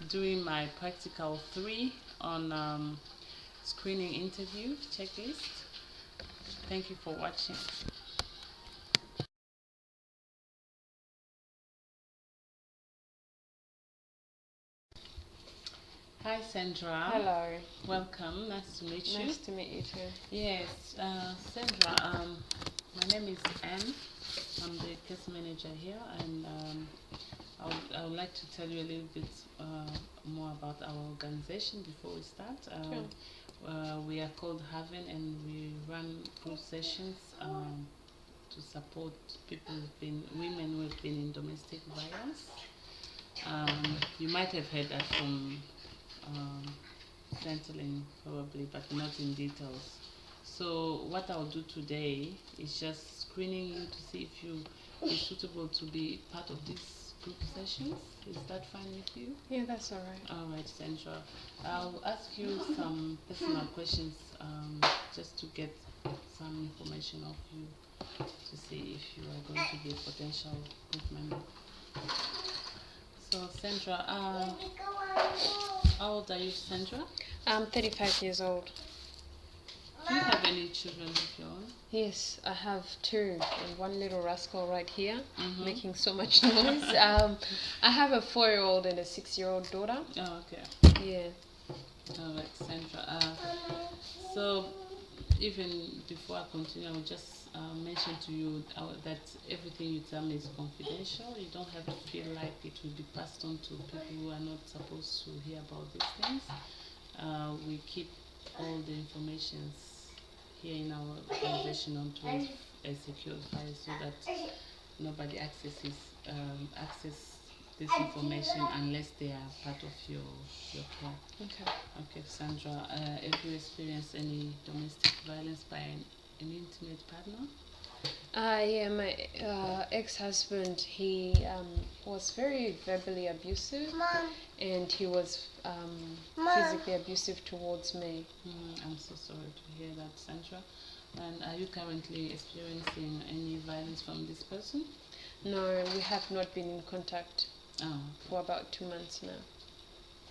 Doing my practical 3 on screening interview checklist. Thank you for watching. Hi Sandra. Hello. Welcome. Nice to meet you. Nice to meet you too. Yes, Sandra. My name is Anne. I'm the case manager here, and I would like to tell you a little bit more about our organization before we start. Sure. We are called Haven, and we run group sessions to support women who have been in domestic violence. You might have heard that from Centrelink probably, but not in details. So what I'll do today is just screening you to see if you are suitable to be part of these group sessions. Is that fine with you? Yeah, that's all right. All right, Sandra. I'll ask you some personal questions just to get some information of you to see if you are going to be a potential group member. So, Sandra, how old are you, Sandra? I'm 35 years old. Do you have any children of your own? Yes, I have 2, and one little rascal right here making so much noise. I have a 4-year-old and a 6-year-old daughter. Oh, okay. Yeah. All right, Sandra. So, even before I continue, I will just mention to you that everything you tell me is confidential. You don't have to feel like it will be passed on to people who are not supposed to hear about these things. We keep all the information here in our organization onto a secure file so that nobody access this information unless they are part of your care. Okay. Okay, Sandra, have you experienced any domestic violence by an intimate partner? Yeah, my ex-husband, he was very verbally abusive. Mom. And he was physically abusive towards me. I'm so sorry to hear that, Sandra. And are you currently experiencing any violence from this person? No, we have not been in contact for about 2 months now.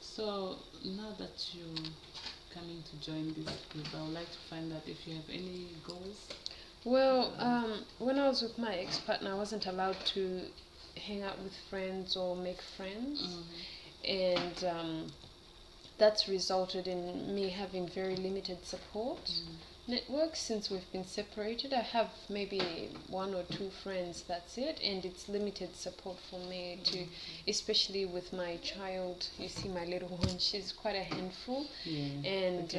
So now that you're coming to join this group, I would like to find out if you have any goals. Well, when I was with my ex-partner, I wasn't allowed to hang out with friends or make friends. And that's resulted in me having very limited support networks since we've been separated. I have maybe 1 or 2 friends, that's it, and it's limited support for me to, especially with my child. You see my little one, she's quite a handful. And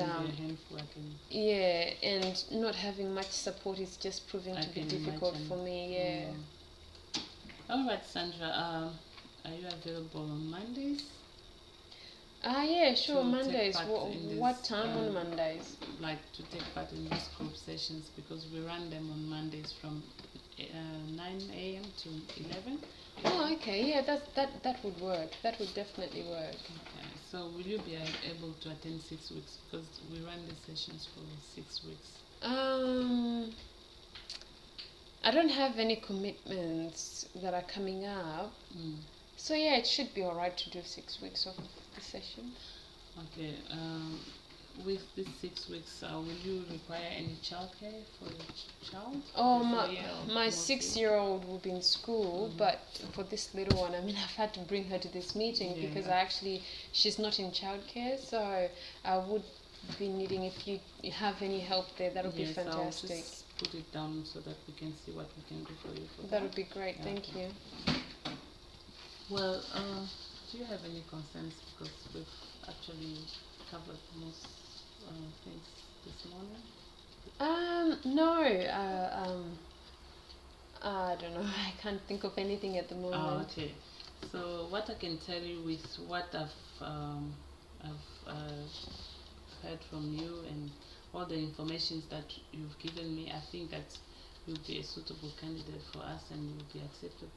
yeah, and not having much support is just proving to be difficult for me. All right, Sandra, are you available on Mondays? Yeah, sure, Mondays. What time on Mondays? Like to take part in these group sessions, because we run them on Mondays from 9 a.m. to 11. Oh, okay. Yeah, that would work. That would definitely work. Okay. So will you be able to attend 6 weeks? Because we run the sessions for 6 weeks. I don't have any commitments that are coming up. So yeah, it should be alright to do 6 weeks of the session. Okay. With these 6 weeks, will you require any childcare for your child? Oh, my 6-year-old will be in school, but for this little one, I mean, I've had to bring her to this meeting because she's not in childcare, so I would be needing, if you have any help there, that would be fantastic. I'll just put it down so that we can see what we can do for you. That would be great, thank you. Well, do you have any concerns? Because we've actually covered most things this morning. No. I don't know. I can't think of anything at the moment. Oh, okay. So what I can tell you with what I've heard from you and all the information that you've given me, I think that you'll be a suitable candidate for us and you'll be accepted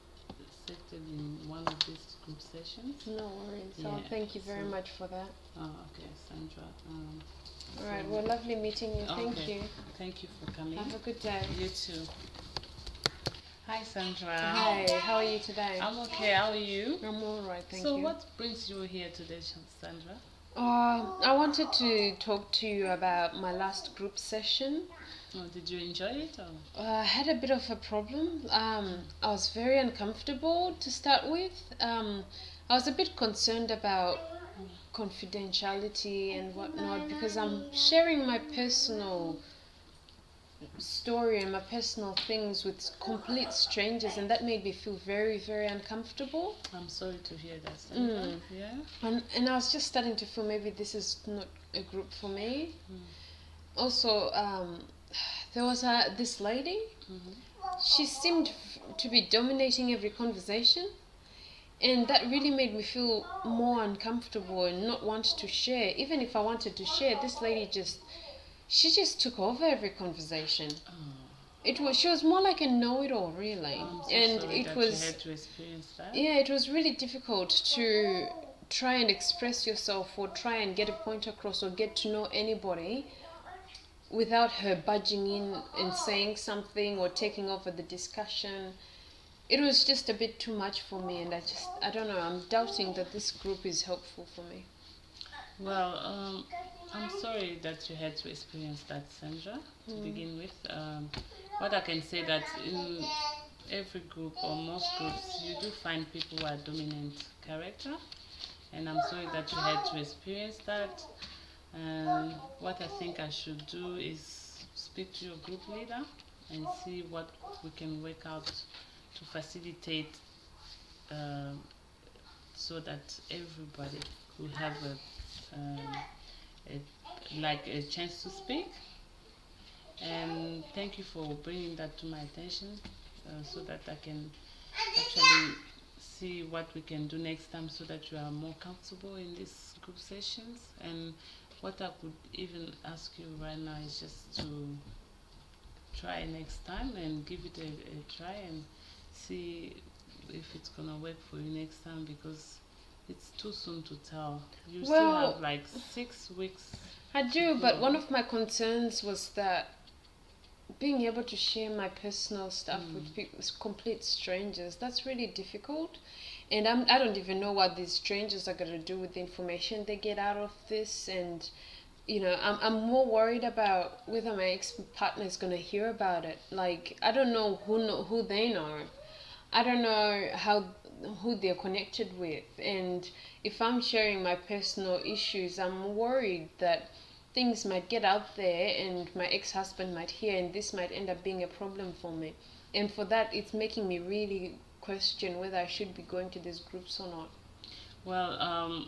in one of these group sessions. No worries. Yeah. Thank you very much for that. Oh, okay, Sandra. All right. Well, lovely meeting you. Thank you. Thank you for coming. Have a good day. You too. Hi Sandra. Hi, how are you today? I'm okay. How are you? I'm alright, thank So, you. what brings you here today, Sandra? I wanted to talk to you about my last group session. Oh, did you enjoy it? Or? I had a bit of a problem. I was very uncomfortable to start with. I was a bit concerned about confidentiality and whatnot because I'm sharing my personal story and my personal things with complete strangers, and that made me feel very, very uncomfortable. I'm sorry to hear that, Sandra. Yeah. And I was just starting to feel maybe this is not a group for me. Mm. Also, there was this lady. Mm-hmm. She seemed to be dominating every conversation, and that really made me feel more uncomfortable and not want to share. Even if I wanted to share, this lady just took over every conversation. Oh, She was more like a know-it-all, really. I'm so And sorry it that you was had to experience that. yeah, it was really difficult to try and express yourself or try and get a point across or get to know anybody without her budging in and saying something or taking over the discussion. It was just a bit too much for me, and I don't know, I'm doubting that this group is helpful for me. Well, I'm sorry that you had to experience that, Sandra, to begin with. What I can say that in every group or most groups, you do find people who are dominant character, and I'm sorry that you had to experience that. And what I think I should do is speak to your group leader and see what we can work out to facilitate uh, so that everybody will have a chance to speak. And thank you for bringing that to my attention so that I can actually see what we can do next time so that you are more comfortable in these group sessions. And what I could even ask you right now is just to try next time and give it a try and see if it's gonna work for you next time, because it's too soon to tell. You still have Well, like 6 weeks I to do, but go. one of my concerns was that being able to share my personal stuff with people, complete strangers, that's really difficult. And I don't even know what these strangers are going to do with the information they get out of this. And, I'm more worried about whether my ex-partner is going to hear about it. Like, I don't know who they know. I don't know who they're connected with. And if I'm sharing my personal issues, I'm worried that things might get out there and my ex-husband might hear, and this might end up being a problem for me. And for that, it's making me really question whether I should be going to these groups or not. Well,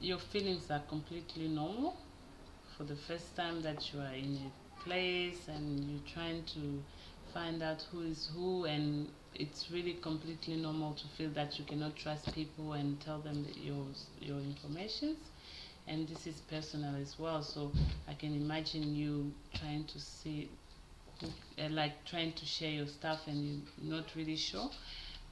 your feelings are completely normal for the first time that you are in a place and you're trying to find out who is who, and it's really completely normal to feel that you cannot trust people and tell them that your information, and this is personal as well. So I can imagine you trying to see like trying to share your stuff and you're not really sure.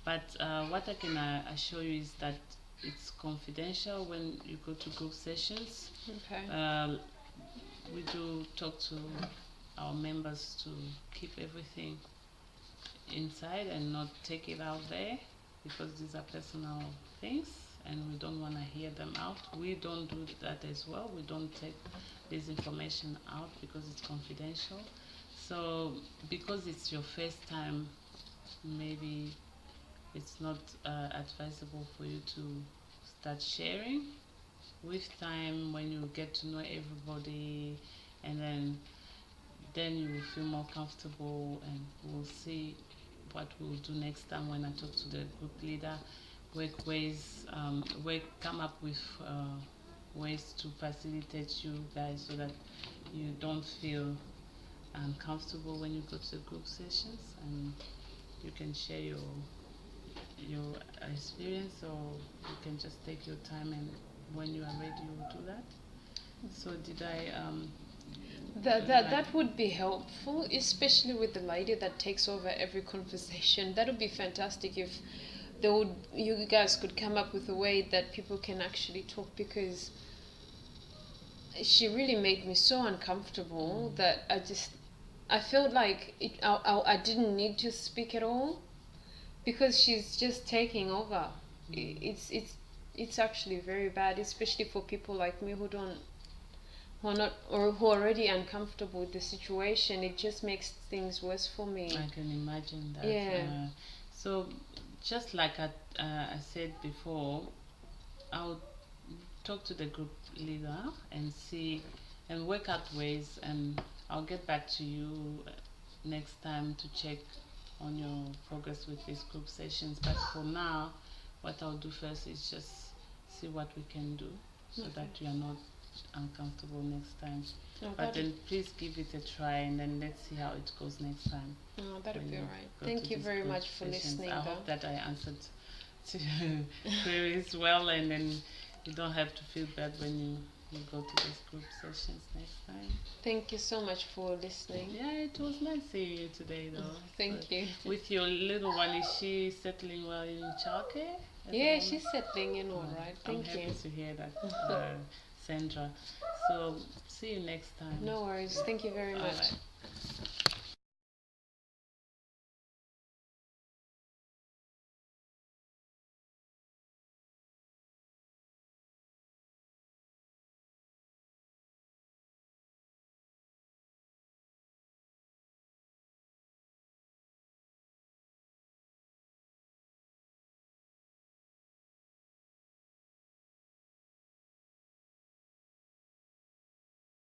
But what I can assure you is that it's confidential when you go to group sessions. Okay. We do talk to our members to keep everything inside and not take it out there, because these are personal things and we don't want to hear them out. We don't do that as well. We don't take this information out because it's confidential. So because it's your first time, maybe it's not advisable for you to start sharing. With time, when you get to know everybody, and then you will feel more comfortable, and we'll see what we'll do next time when I talk to the group leader. Come up with ways to facilitate you guys so that you don't feel uncomfortable when you go to the group sessions, and you can share your experience, or you can just take your time, and when you are ready you will do that. So did I That would be helpful, especially with the lady that takes over every conversation. That would be fantastic if you guys could come up with a way that people can actually talk, because she really made me so uncomfortable that I felt like I didn't need to speak at all. because she's just taking over. It's actually very bad, especially for people like me who are not, or who are already uncomfortable with the situation. It just makes things worse for me. I can imagine that. Yeah. So, just like I said before, I'll talk to the group leader and see and work out ways, and I'll get back to you next time to check on your progress with these group sessions. But for now, what I'll do first is just see what we can do so Okay. that you are not uncomfortable next time. No, But then please give it a try, and then let's see how it goes next time. no, that'll when be you alright. go Thank to you these very group much for sessions. listening, I though. hope that I answered to queries well, and then you don't have to feel bad when you go to these group sessions next time. Thank you so much for listening. Yeah, it was nice seeing you today, though. Thank you. With your little one, is she settling well in childcare? at the Yeah, moment? she's settling in all right. I'm Thank happy you. to hear that, Sandra. So, see you next time. No worries. Thank you very All much. right.